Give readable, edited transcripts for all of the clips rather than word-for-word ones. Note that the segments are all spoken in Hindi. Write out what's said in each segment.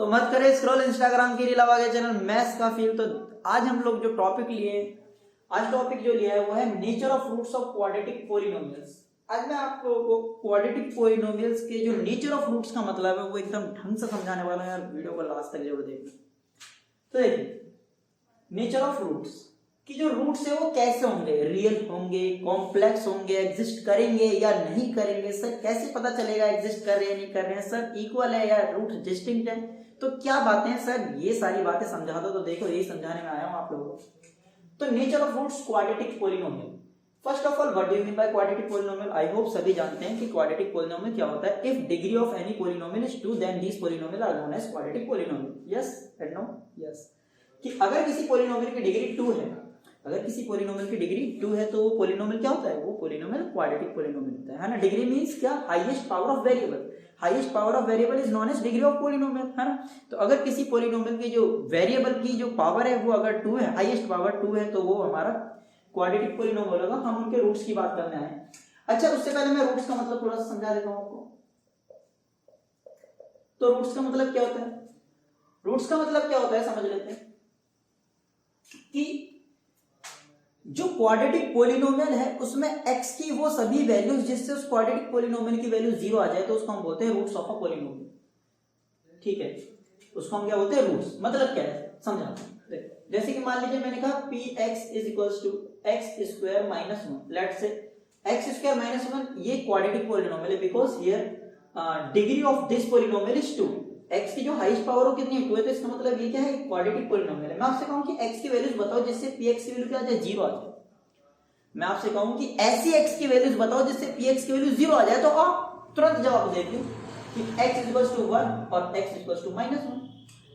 तो मत करे स्क्रॉल इंस्टाग्राम की रील, अब आ गया चैनल मैथ्स का फील। तो आज हम लोग जो टॉपिक लिए, आज टॉपिक जो लिया है वो है nature of roots of quadratic polynomials. आज मैं आप लोगों को क्वाड्रेटिक पॉलिनोमियल्स के जो नेचर ऑफ रूट्स का मतलब है वो एकदम ढंग से समझाने वाला है यार, वीडियो को लास्ट तक जरूर देखना। तो देखिए नेचर ऑफ रूट्स कि जो रूट्स है वो कैसे होंगे, रियल होंगे, कॉम्प्लेक्स होंगे, एग्जिस्ट करेंगे या नहीं करेंगे। सर कैसे पता चलेगा एग्जिस्ट कर रहे हैं नहीं कर रहे हैं, सर इक्वल है या रूट डिस्टिंक्ट है, तो क्या बातें हैं सर, ये सारी बातें समझा दो। तो देखो यही समझाने में आया हूं आप लोगों को। तो nature of roots quadratic polynomial. First of all what do you mean by quadratic polynomial? I hope सभी जानते हैं कि क्वाड्रेटिक पॉलिनोमियल क्या होता है। If degree of any polynomial is 2 then this polynomial are known as quadratic polynomial. Yes and no? Yes. कि अगर किसी पॉलिनोमियल की डिग्री 2 है, अगर किसी पॉलिनोमियल की डिग्री 2 है तो वो पॉलिनोमियल क्या होता है? वो पॉलिनोमियल क्वाड्रेटिक पॉलिनोमियल होता है ना। डिग्री मींस क्या? Highest power of variable. Highest power of variable is known as degree of polynomial, है ना। तो अगर किसी पॉलिनोमियल की जो वेरिएबल की जो पावर है वो अगर 2 है, हाईएस्ट पावर 2 है, तो वो हमारा क्वाड्रेटिक पॉलिनोमियल होगा। हम उनके रूट्स की बात करने आए। अच्छा उससे पहले मैं रूट्स का मतलब थोड़ा सा समझा देता हूं आपको। तो रूट्स का मतलब क्या होता है? रूट्स का मतलब क्या होता है समझ लेते हैं कि जो क्वाड्रेटिक पॉलिनोमियल है उसमें x की वो सभी वैल्यूज जिससे उस क्वाड्रेटिक पॉलिनोमियल की वैल्यू 0 आ जाए तो उसको हम बोलते हैं रूट्स ऑफ अ पॉलिनोमियल। ठीक है, उसको हम क्या बोलते हैं? रूट्स। मतलब क्या है समझाता हूं। जैसे कि मान लीजिए मैंने कहा px is equals to x square minus 1। Let's say x square minus 1 ये क्वाड्रेटिक पॉलिनोमियल है because here degree of this polynomial is 2। x की जो हाईएस्ट पावर हो कितनी है? 2 है। तो इसका मतलब ये क्या है? क्वाड्रेटिक पॉलिनोमियल है। मैं आपसे कहूं कि x की वैल्यूज बताओ जिससे px की वैल्यू क्या आ जाए? 0 आ जाए। मैं आपसे कहूं कि ऐसी x की वैल्यूज बताओ जिससे px की वैल्यू 0 आ जाए, तो आप तुरंत जवाब देते हो कि x इक्वल्स टू 1 और x equals to minus 1।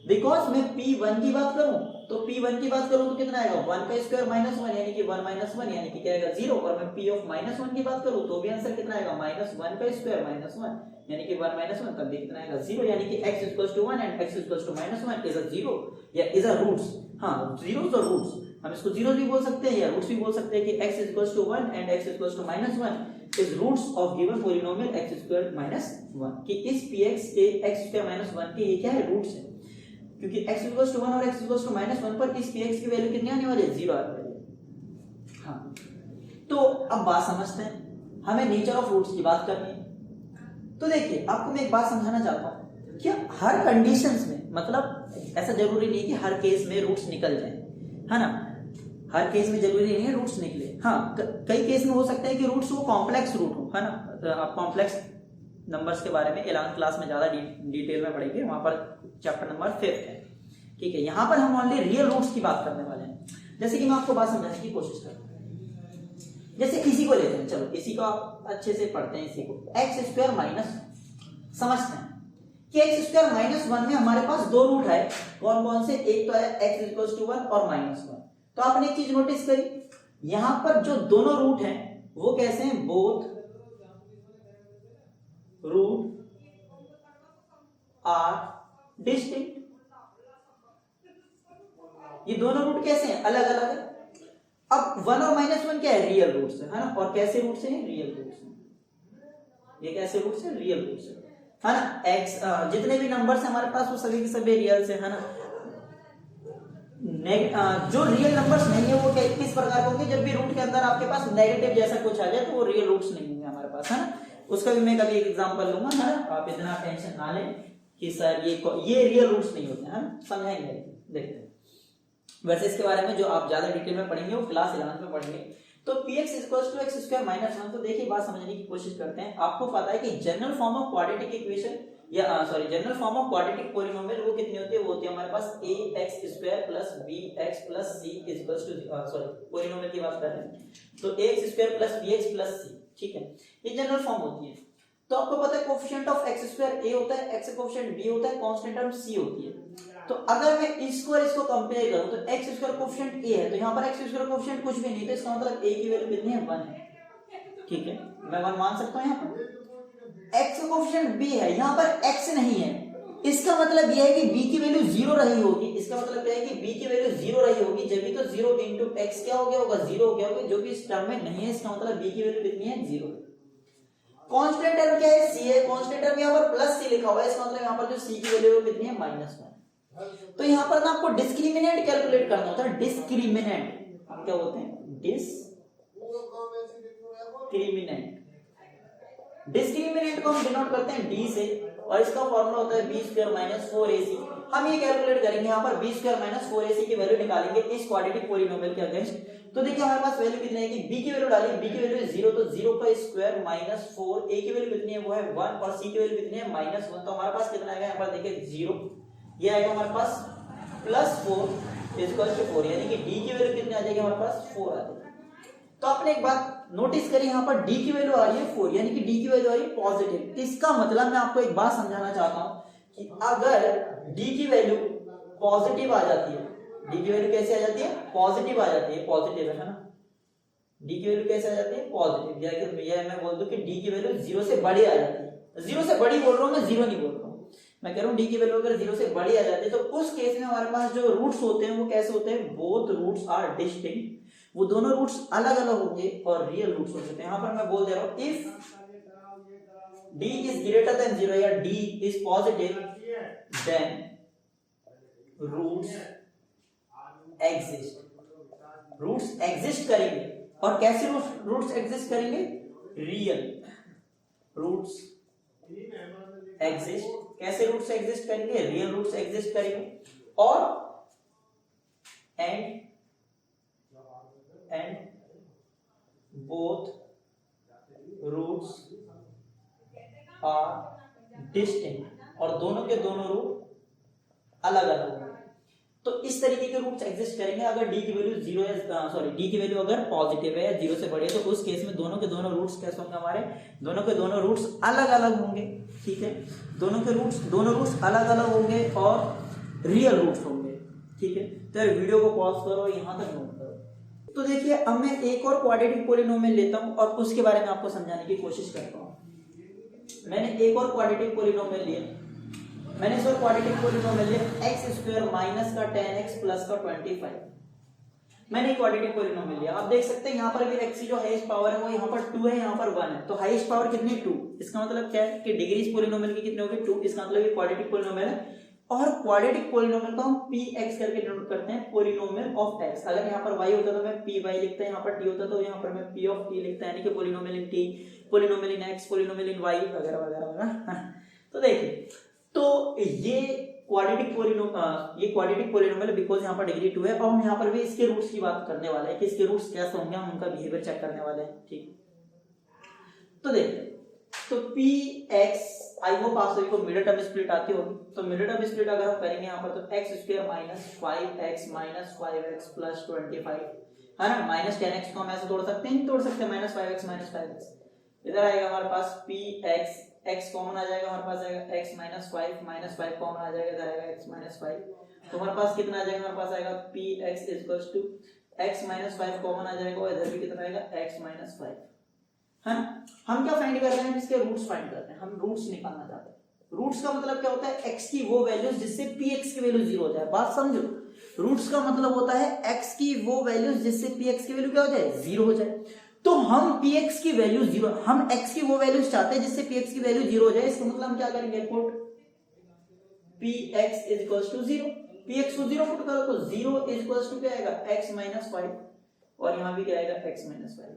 Because मैं p1 की बात करूं तो p1 की बात करूं तो कितना आएगा? 1 का स्क्वायर माइनस 1 यानी कि 1 माइनस 1 यानी कि क्या आएगा? 0। और मैं p ऑफ माइनस 1 की बात करूं तो भी आंसर कितना आएगा? माइनस 1 का स्क्वायर माइनस 1 यानी कि 1 माइनस 1, तब भी कितना आएगा? 0। यानी कि x equals to 1 and x equals to minus 1 is a 0 या इज अ रूट्स। हां, जीरोस और रूट्स, हम इसको जीरोस भी बोल सकते हैं या रूट्स भी बोल सकते हैं कि x equals to 1 and x equals to minus 1 is roots of given polynomial x square minus 1। कि इस px के x स्क्वायर माइनस 1 के ये क्या है? रूट्स है। क्योंकि x इक्वल्स टू 1 और x इक्वल्स टू माइनस 1 पर इस px की वैल्यू कितनी आने वाली है? 0 आने वाली है। हाँ, तो अब बात समझते हैं, हमें नेचर ऑफ रूट्स की बात करनी है। तो देखिए आपको मैं एक बात समझाना चाहता हूं कि हर कंडीशंस में, मतलब ऐसा जरूरी नहीं कि हर केस में रूट्स निकल जाए, है ना। हर केस में जरूरी नहीं है रूट्स निकले। हाँ, कई केस में हो सकता है कि रूट्स वो कॉम्प्लेक्स रूट हो, है ना। तो आप कॉम्प्लेक्स नंबर्स के बारे में 11th क्लास में ज्यादा डिटेल में पढ़ेंगे, वहां पर चैप्टर नंबर 5 है। ठीक है, यहां पर हम ओनली रियल रूट्स की बात करने वाले हैं। जैसे कि मैं आपको बात समझाने की कोशिश करता हूं। जैसे इसी को लेते हैं, चलो इसी को आप अच्छे से पढ़ते हैं। इसी को एक्स स्क्वायर माइनस, समझते हैं कि एक्स स्क्वायर माइनस 1 में हमारे पास दो रूट है। कौन कौन से? एक तो है एक्स इक्वल्स टू 1 और माइनस 1। तो आपने एक चीज नोटिस करी, यहां पर जो दोनों रूट हैं वो कैसे हैं? Both root are distinct. ये दोनों रूट कैसे हैं? अलग अलग है। अब 1 और माइनस 1 क्या है? रियल रूट्स है ना। और कैसे रूट्स हैं? रियल रूट्स हैं। ये कैसे रूट्स हैं? रियल रूट्स है ना। एक्स जितने भी नंबर्स हैं हमारे पास वो सभी के सभी रियल से, है ना। जो रियल नंबर्स नहीं है वो किस प्रकार के होंगे? जब भी रूट के अंदर आपके पास नेगेटिव जैसा कुछ आ जाए तो वो रियल रूट्स नहीं होंगे हमारे पास, है ना। उसका भी मैं कभी एक एग्जांपल लूंगा, है ना। आप इतना टेंशन ना लें कि सर ये रियल रूट्स नहीं होते हैं, समझाएंगे, देखते हैं। वैसे इसके बारे में जो आप ज्यादा डिटेल में पढ़ेंगे वो क्लास 11 में पढ़ेंगे। तो px equals to x square minus 1। तो देखिए बात समझने की कोशिश करते हैं। आपको पता है कि general form of quadratic equation या general form of quadratic polynomial वो कितनी होती है? वो होती है हमारे पास ax square plus bx plus c equals to, polynomial की बात कर रहे हैं तो ax square plus bx plus c। ठीक है, ये जनरल फॉर्म होती है। तो आपको पता है coefficient of x square a होता है, x कोएफिशिएंट b होता है, कांस्टेंट टर्म c होती है। तो अगर मैं इसको और इसको कंपेयर करूं तो x स्क्वायर कोएफिशिएंट a है, तो यहां पर x स्क्वायर कोएफिशिएंट कुछ भी नहीं, तो इसका मतलब a की वैल्यू कितनी है? 1 है। ठीक है, मैं 1 मान सकता हूं। यहां पर x का कोएफिशिएंट b है, यहां पर x नहीं है, इसका मतलब यह है कि b की वैल्यू 0 रही होगी। इसका मतलब यह है कि b की वैल्यू 0 रही होगी, जब भी तो 0 इनटू x क्या हो गया होगा? 0 हो गया होगा, जो कि इस टर्म में नहीं है। इसका मतलब b की वैल्यू कितनी है? 0। कांस्टेंट टर्म क्या है, सी है। कांस्टेंट टर्म यहाँ पर प्लस सी लिखा हुआ है, इसका मतलब यहाँ पर जो सी की वैल्यू है कितनी है, -1। तो यहाँ पर ना आपको डिस्क्रिमिनेंट कैलकुलेट करना होता है। डिस्क्रिमिनेंट हम क्या बोलते हैं, डिस्क्रिमिनेंट को हम डिनोट करते हैं डी से, और इसका फॉर्मूला होता है b² - 4ac। हम ये कैलकुलेट करेंगे यहाँ पर b² - 4ac की वैल्यू निकालेंगे इस क्वाड्रेटिक पॉलिनोमियल के अगेंस्ट। तो देखिए हमारे पास वैल्यू कितनी है कि b की वैल्यू डालिए, b की वैल्यू है 0, तो 0 का स्क्वायर -4, a की वैल्यू कितनी है वो है 1, और c की वैल्यू कितनी है -1। तो हमारे पास कितना आएगा यहाँ पर देखिए 0, ये आएगा हमारे पास +4 = 4, यानी कि d की वैल्यू कितनी आ जाएगी हमारे पास 4 आ जाएगी। तो आपने एक बात नोटिस करी, यहाँ पर d की वैल्यू आ रही है 4, यानी कि d की वैल्यू आ रही है पॉजिटिव। इसका मतलब मैं आपको एक बात समझाना चाहता हूं कि अगर d की वैल्यू पॉजिटिव आ जाती है, d की वैल्यू कैसे आ जाती है, पॉजिटिव आ जाती है, पॉजिटिव है ना, d की वैल्यू कैसे आ जाती है, पॉजिटिव। या कि मैं बोल दूं कि d की वैल्यू 0 से बड़ी आ जाती है, 0 से बड़ी बोल रहा हूं मैं, 0 नहीं बोल रहा हूं मैं, कह रहा हूं d की वैल्यू अगर 0 से बड़ी आ जाती है, तो उस केस में हमारे पास जो रूट्स होते हैं वो कैसे होते हैं, बोथ रूट्स आर डिस्टिंक्ट, वो दोनों रूट्स अलग अलग होंगे और रियल रूट्स हो सकते हैं। यहां पर मैं बोल दे रहा हूं if d is greater than 0 या d is positive, then roots exist करेंगे। और कैसे रूट्स एग्जिस्ट करेंगे, रियल रूट्स एग्जिस्ट। कैसे रूट्स एग्जिस्ट करेंगे, रियल रूट्स एग्जिस्ट करेंगे। और and both roots are distinct, और दोनों के दोनों रूट अलग अलग होंगे। तो इस तरीके के रूट्स एग्जिस्ट करेंगे अगर d की वैल्यू 0 है, सॉरी d की वैल्यू अगर पॉजिटिव है या 0 से बड़ी है, तो उस केस में दोनों के दोनों रूट्स कैसे होंगे, हमारे दोनों के दोनों रूट्स अलग अलग होंगे। ठीक है, दोनों रूट्स अलग अलग होंगे और रियल रूट्स होंगे। ठीक है, तो यार वीडियो को पॉज करो, यहां तक नोट करो। तो देखिए अब मैं एक और क्वाड्रेटिक पॉलिनोमियल लेता हूं और उसके बारे में आपको समझाने की कोशिश करता हूं। मैंने एक और क्वाड्रेटिक पॉलिनोमियल लिया, मैंने इस और क्वाड्रेटिक पॉलिनोमियल लिया x² माइनस का 10x प्लस का 25। मैंने क्वाड्रेटिक पॉलिनोमियल लिया, आप देख सकते हैं यहाँ पर भी x की जो हाईएस्ट पावर है वो यहाँ पर 2 है, यहाँ पर 1 है, तो हाईएस्ट पावर कितनी 2। इसका मतलब क्या है कि डिग्रीज पॉलिनोमियल की कितनी होगी 2। इसका मतलब ये क्वाड्रेटिक पॉलिनोमियल है, और क्वाड्रेटिक पॉलिनोमियल को हम px करके डिनोट करते हैं, पॉलिनोमियल ऑफ x। अगर यहाँ पर y होता तो मैं py लिखता, यहाँ पर t होता तो यहाँ पर मैं p ऑफ t लिखता, यानी कि पॉलिनोमियल इन t, पॉलिनोमियल इन x, पॉलिनोमियल इन y वगैरह वगैरह वगैरह। तो देखिए, तो ये क्वाड्रेटिक पॉलिनोमियल बिकॉज यहाँ पर डिग्री 2 है, और हम यहाँ पर भी इसके रूट्स की बात करने वाले हैं कि इसके रूट्स कैसे होंगे, हम उनका बिहेवियर चेक करने वाले हैं। ठीक, तो देखिए, तो px, आई होप आप सभी को मिडिल टर्म स्प्लिट आती होगी, तो मिडिल टर्म स्प्लिट अगर हम करेंगे यहाँ पर तो x² minus 5x minus 5x plus 25 है ना, माइनस 10x को हम ऐसे तोड़ सकते हैं, नहीं तोड़ सकते, -5x माइनस 5x। इधर आएगा हमारे पास px, x कॉमन आ जाएगा, हमारे पास आएगा x माइनस 5 कॉमन आ जाएगा, इधर आएगा x माइनस 5, तो हमारे पास कितना आ जाएगा, हमारे पास आएगा px equals to x minus 5 common आ जाएगा, और इधर भी कितना आएगा x माइनस 5 है ना। हम क्या फाइंड कर रहे हैं, इसके रूट्स फाइंड कर रहे हैं, हम रूट्स निकालना चाहते हैं। रूट्स का मतलब क्या होता है, x की वो वैल्यूज जिससे px की वैल्यू 0 हो जाए, बात समझो। रूट्स का मतलब होता है x की वो वैल्यूज जिससे px की वैल्यू क्या हो जाए, 0 हो जाए। तो हम px की वैल्यू 0, हम x की वो वैल्यूज चाहते हैं जिससे px की वैल्यू 0 हो जाए। इसका मतलब हम क्या करेंगे, put px is equals to 0, px को 0 पुट करो तो 0 इज इक्वल्स टू क्या आएगा, x माइनस 5, और यहाँ भी क्या आएगा, x माइनस 5।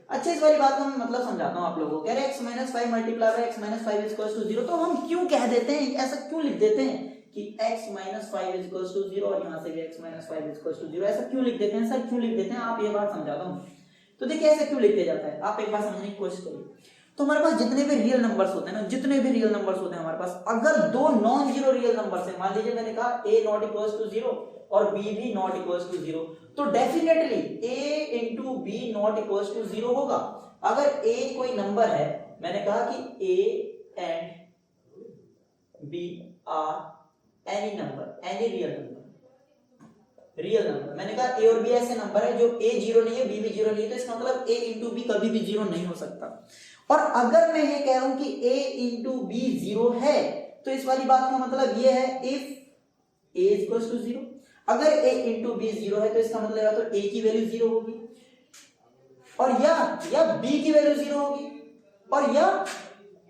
अच्छा, इस वाली बात को मैं मतलब समझाता हूँ आप लोगों को। कह रहे x minus 5 multiply by x minus 5 is equals to 0, तो हम क्यों कह देते हैं, ऐसा क्यों लिख देते हैं कि x minus 5 is equals to 0, और यहाँ से भी x minus 5 is equals to 0, ऐसा क्यों लिख देते हैं सर, क्यों लिख देते हैं आप, ये बात समझाता हूँ। तो देखिए ऐसे क्यों लिख दिया जाता है, आप एक बार समझने की कोशिश करिए। तो हमारे पास जितने भी रियल नंबर्स होते हैं ना, जितने भी रियल नंबर्स होते हैं हमारे पास, अगर दो नॉन जीरो रियल नंबर्स हैं, मान लीजिए मैंने कहा a नॉट इक्वल्स टू 0 और b भी नॉट इक्वल्स टू 0, तो definitely a into b not equals to 0 होगा। अगर a कोई नंबर है, मैंने कहा कि a and b are any number, any real number, मैंने कहा a और b ऐसे नंबर है जो a 0 नहीं है, b भी 0 नहीं है, तो इसका मतलब a इंटू बी कभी भी 0 नहीं हो सकता। और अगर मैं ये कह रहा हूं कि a इंटू बी 0 है, तो इस वाली बात का मतलब ये है if a is equal to 0, अगर a इंटू बी 0 है तो इसका मतलब या तो a की वैल्यू 0 होगी और या b की वैल्यू 0 होगी, और या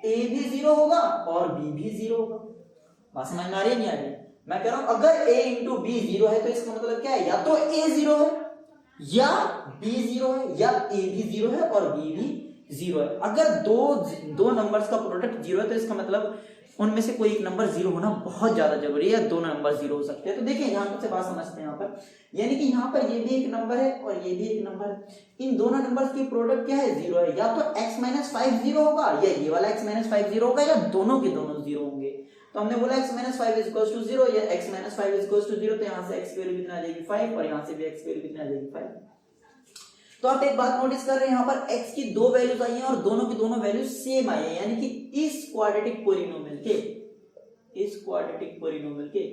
a भी 0 होगा और b भी 0 होगा। बात समझ में आ रही है नहीं आ रही है? मैं कह रहा हूं अगर a इंटू बी 0 है तो इसका मतलब क्या है, या तो a 0 है या b 0 है या a भी 0 है और b भी 0 है। अगर दो नंबर्स का प्रोडक्ट 0 है तो इसका मतलब उनमें से कोई एक नंबर 0 होना बहुत ज्यादा जरूरी है, दोनों नंबर 0 हो सकते हैं। तो देखिए यहां से बात समझते हैं, यहाँ पर यानी कि यहाँ पर ये भी एक नंबर है और ये भी एक नंबर है, इन दोनों नंबर्स की प्रोडक्ट क्या है 0 है, या तो x माइनस 5 0 होगा या ये वाला x माइनस 5 0 होगा या दोनों के दोनों 0 होंगे। तो हमने बोला x minus 5 is equal to 0 या x minus 5 is equal to 0, तो यहाँ से x की वैल्यू कितना आ जाएगी 5 और यहाँ से भी x की वैल्यू कितना आ जाएगी 5। तो आप एक बात नोटिस कर रहे हैं, यहाँ पर x की दो वैल्यूज आई हैं और दोनों की दोनों वैल्यू सेम आई है, यानी कि इस क्वाड्रेटिक पोलिनोमियल के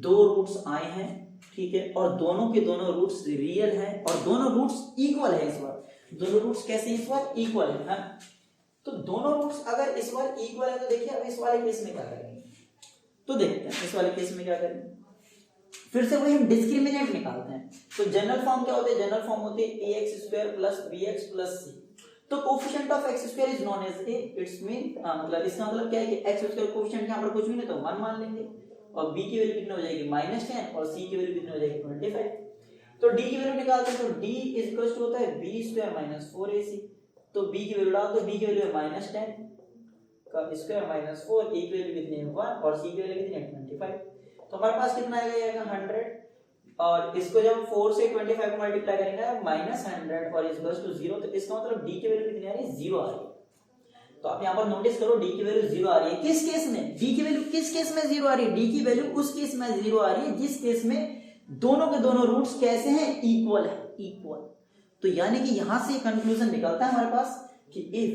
दो रूट्स आए हैं, ठीक है, और दोनों के दोनों रूट्स रियल हैं और दोनों रूट्स इक्वल है। इस बार दोनों रूट्स कैसे इस बार इक्वल है, तो दोनों रूट्स अगर इस बार इक्वल है तो देखिए अब इस वाले केस में क्या करेंगे, तो देखते हैं इस वाले केस में क्या करेंगे। फिर से वही हम डिस्क्रिमिनेंट निकालते हैं। तो जनरल फॉर्म क्या होते हैं, जनरल फॉर्म होती है ax² plus bx plus c। तो coefficient of x² is known as a, it's mean मतलब इसका मतलब क्या है कि x² कोफिशिएंट यहां पर कुछ भी नहीं तो 1 मान लेंगे और b की वैल्यू कितनी हो जाएगी -10 और c की वैल्यू कितनी हो जाएगी 25। तो d की वैल्यू निकालते हैं, तो d इज इक्वल टू होता है b² - 4ac। तो b की वैल्यू डाल दो, b की वैल्यू है -10 का स्क्वायर माइनस 4, a की वैल्यू कितनी है 1 और c की वैल्यू कितनी है 25। तो हमारे पास कितना आएगा 100 और इसको जब 4 से 25 को मल्टीप्लाई करेंगे -100 और इक्वल्स टू 0, तो इसका मतलब d की वैल्यू कितनी आ रही है 0 आ रही है। तो आप यहां पर नोटिस करो d की वैल्यू 0 आ रही है, किस केस में d की वैल्यू किस केस में 0 आ रही है, d की वैल्यू उस केस में 0 आ रही है जिस केस में दोनों के दोनों रूट्स कैसे हैं इक्वल है, इक्वल। तो यानी कि यहां से कंक्लूजन निकलता है हमारे पास कि if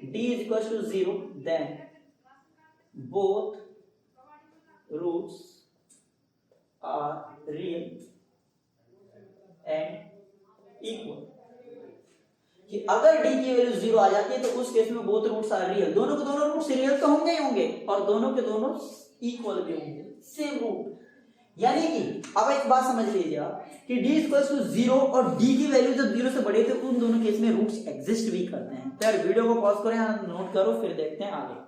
d is equal to 0 then both roots are real and equal। कि अगर d की वैल्यू 0 आ जाती है तो उस केस में बोथ रूट्स आर रियल, दोनों के दोनों रूट्स रियल तो होंगे ही होंगे और दोनों के दोनों इक्वल भी होंगे, सेम रूट। यानी कि अब एक बात समझ लीजिए आप कि d इक्वल्स टू 0 और d की वैल्यू जब 0 से बड़ी है तो उन दोनों केस में रूट्स एग्जिस्ट भी करते हैं। तो यार वीडियो को पॉज करें, नोट करो, फिर देखते हैं आगे।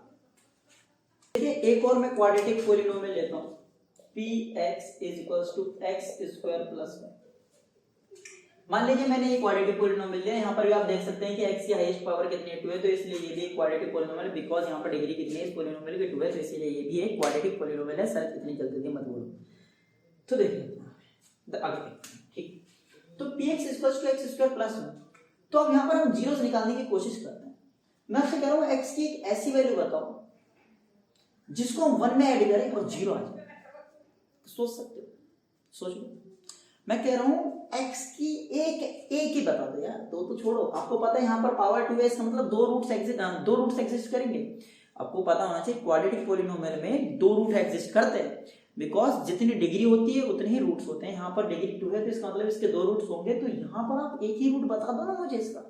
देखिए एक और मैं क्वाड्रेटिक पोलिनोमियल लेता हूं, px is equals to x² plus 1। मान लीजिए मैंने ये क्वाड्रेटिक पोलिनोमियल लिया, यहाँ पर भी आप देख सकते हैं कि x की हाईएस्ट पावर कितनी है 2 है, तो इसलिए ये भी एक क्वाड्रेटिक पोलिनोमियल है बिकॉज़ यहाँ पर डिग्री कितनी है इस पोलिनोमियल की 2 है, तो इसलिए ये भी एक क्वाड्रेटिक पोलिनोमियल है। सर इतनी जल्दी मत बोलो। तो देखिए आगे ठीक, तो px equals to x² plus 1। तो अब यहाँ पर हम जीरोस निकालने की कोशिश करते हैं। मैं आपसे कह रहा हूँ x की एक ऐसी वैल्यू बताओ जिसको हम 1 में ऐड करें और 0 आ जाए। सोच सकते हो, सोच लो। मैं कह रहा हूं x की एक ही बता दो यार, दो तो छोड़ो। आपको पता है यहाँ पर पावर 2 है, इसका मतलब दो रूट्स एग्जिस्ट करेंगे। आपको पता होना चाहिए क्वाड्रेटिक पोलिनोमियल में दो रूट एग्जिस्ट करते हैं बिकॉज जितनी डिग्री होती है उतने ही रूट्स होते हैं। यहाँ पर डिग्री 2 है तो इसका मतलब इसके दो रूट्स होंगे। तो यहाँ पर आप एक ही रूट बता दो ना मुझे इसका,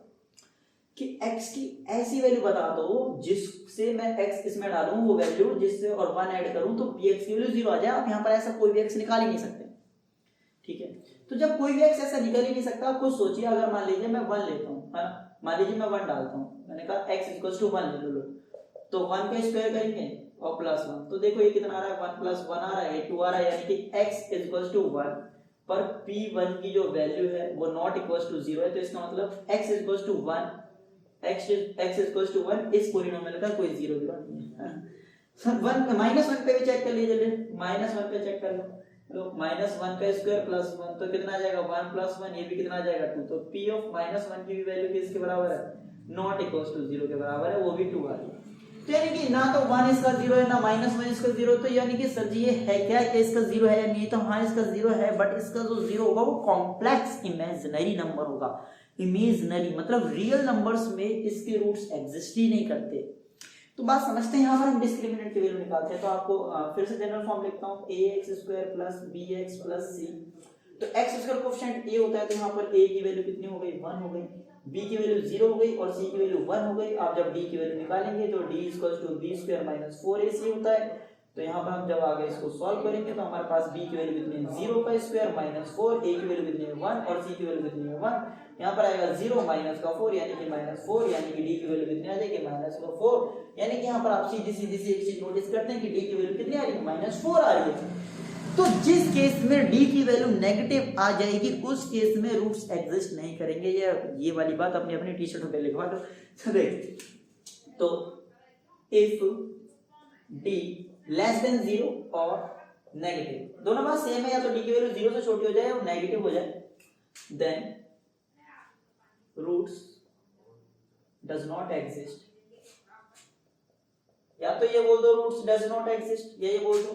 कि x की ऐसी वैल्यू बता दो जिससे मैं x इसमें डालूं वो वैल्यू जिससे और 1 ऐड करूं तो px की वैल्यू 0 आ जाए। आप यहाँ पर ऐसा कोई भी x निकाल ही नहीं सकते, ठीक है। तो जब कोई भी x ऐसा निकाल ही नहीं सकता, आप खुद सोचिए अगर मान लीजिए मैं 1 लेता हूँ, है ना, मान लीजिए मैं 1 डालता हूँ, मैंने कहा x इक्वल्स टू 1 ले लो, तो 1 का स्क्वायर करेंगे और प्लस 1, तो देखो ये कितना आ रहा है 1 प्लस 1 आ रहा है, 2 आ रहा है, यानी कि x इक्वल्स टू 1 पर p1 की जो वैल्यू है वो नॉट इक्वल्स टू 0 है। तो इसका मतलब x equals to 1 x equals to 1 इस पोलिनोमियल का कोई 0 नहीं है। 1 पे भी चेक कर लीजिए, -1 पे चेक कर लो, -1 का स्क्वायर प्लस 1 तो कितना आ जाएगा 1 प्लस 1, ये भी कितना आ जाएगा 2। तो p ऑफ -1 की भी वैल्यू किसके बराबर है, नॉट इक्वल्स टू 0 के बराबर है, वो भी 2 आ रही है। तो यानी कि ना तो 1 इसका 0 है ना -1 इसका 0, तो यानी कि सर जी ये है क्या कि इसका 0 है या नहीं, तो हाँ इसका 0 है, बट इसका जो 0 होगा वो कॉम्प्लेक्स इमेजिनरी नंबर होगा। इमेजिनरी मतलब रियल नंबर्स में इसके रूट्स एग्जिस्ट ही नहीं करते। तो बात समझते हैं, यहाँ पर हम डिस्क्रिमिनेंट की वैल्यू निकालते हैं। तो आपको फिर से जनरल फॉर्म लिखता हूँ, ax² plus bx plus c। तो x² कोएफिशिएंट a होता है तो यहाँ पर a की वैल्यू कितनी हो गई 1 हो गई, b की वैल्यू 0 हो गई और c की वैल्यू 1 हो गई। आप जब d की वैल्यू निकालेंगे तो d equals to b² - 4ac होता है। तो यहाँ पर हम जब आगे इसको सॉल्व करेंगे तो हमारे पास b की वैल्यू कितनी है 0 का स्क्वायर माइनस 4, a की वैल्यू कितनी है 1 और c की वैल्यू कितनी है 1। यहाँ पर आएगा 0 माइनस का 4 यानी कि माइनस 4, यानी कि d की वैल्यू कितनी आ जाएगी माइनस 4। यानी कि यहाँ पर आप सीधी सीधी सी एक चीज नोटिस करते हैं कि d की वैल्यू कितनी आ रही है माइनस 4 आ रही है। तो जिस केस में d की वैल्यू नेगेटिव आ जाएगी उस केस में रूट्स एग्जिस्ट नहीं करेंगे। ये वाली बात अपनी अपनी टी शर्ट पे लिखवा दो। तो देख, तो इफ d लेस देन 0 और नेगेटिव, दोनों बात सेम है, या तो d की वैल्यू 0 से छोटी हो जाए और नेगेटिव हो जाए, then roots does not exist. या तो ये बोल दो रूट्स डज नॉट एग्जिस्ट, या ये बोल दो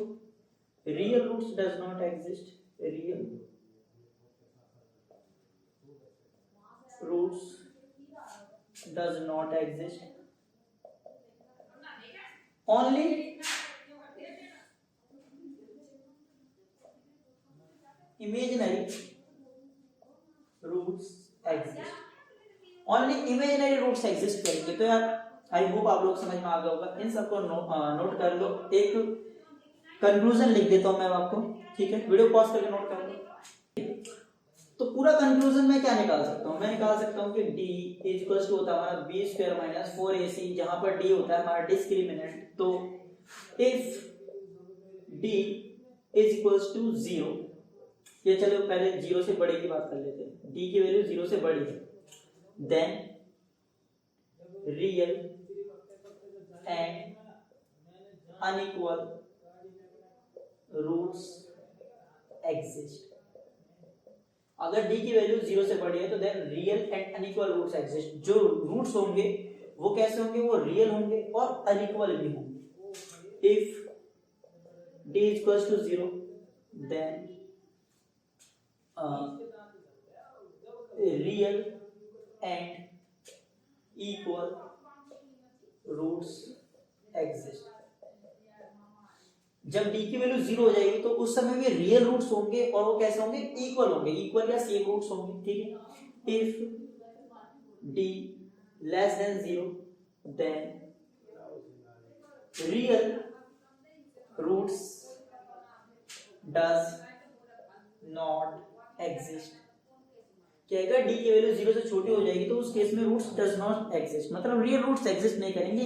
real roots does not exist, real roots does not exist, only imaginary roots exist, only imaginary roots exist करेंगे। तो यार आई होप आप लोग समझ में आ गया होगा। इन सबको नोट कर लो। एक कंक्लूजन लिख देता हूं मैं आपको, ठीक है, वीडियो पॉज करके नोट कर लो। तो पूरा कंक्लूजन मैं क्या निकाल सकता हूं, मैं निकाल सकता हूं कि d इज इक्वल टू होता है हमारा b स्क्वायर माइनस 4ac, जहां पर d होता है हमारा डिस्क्रिमिनेंट। तो if d is equal to 0, ये चलो पहले 0 से बड़े की बात कर लेते हैं, d की वैल्यू 0 से बड़ी है, then real and unequal roots exist. अगर d की वैल्यू 0 से बड़ी है तो then real and unequal roots exist. जो रूट्स होंगे वो कैसे होंगे, वो रियल होंगे और अनइक्वल भी होंगे। If d is equals to 0 then real and equal roots exist. जब d की वैल्यू 0 हो जाएगी तो उस समय भी रियल रूट्स होंगे और वो कैसे होंगे, इक्वल होंगे, इक्वल या सेम रूट्स होंगे, ठीक है। If d less than 0 then real roots does not exist. क्या अगर d की वैल्यू 0 से छोटी हो जाएगी तो उस केस में रूट्स डज नॉट एग्जिस्ट, मतलब रियल रूट्स एग्जिस्ट नहीं करेंगे।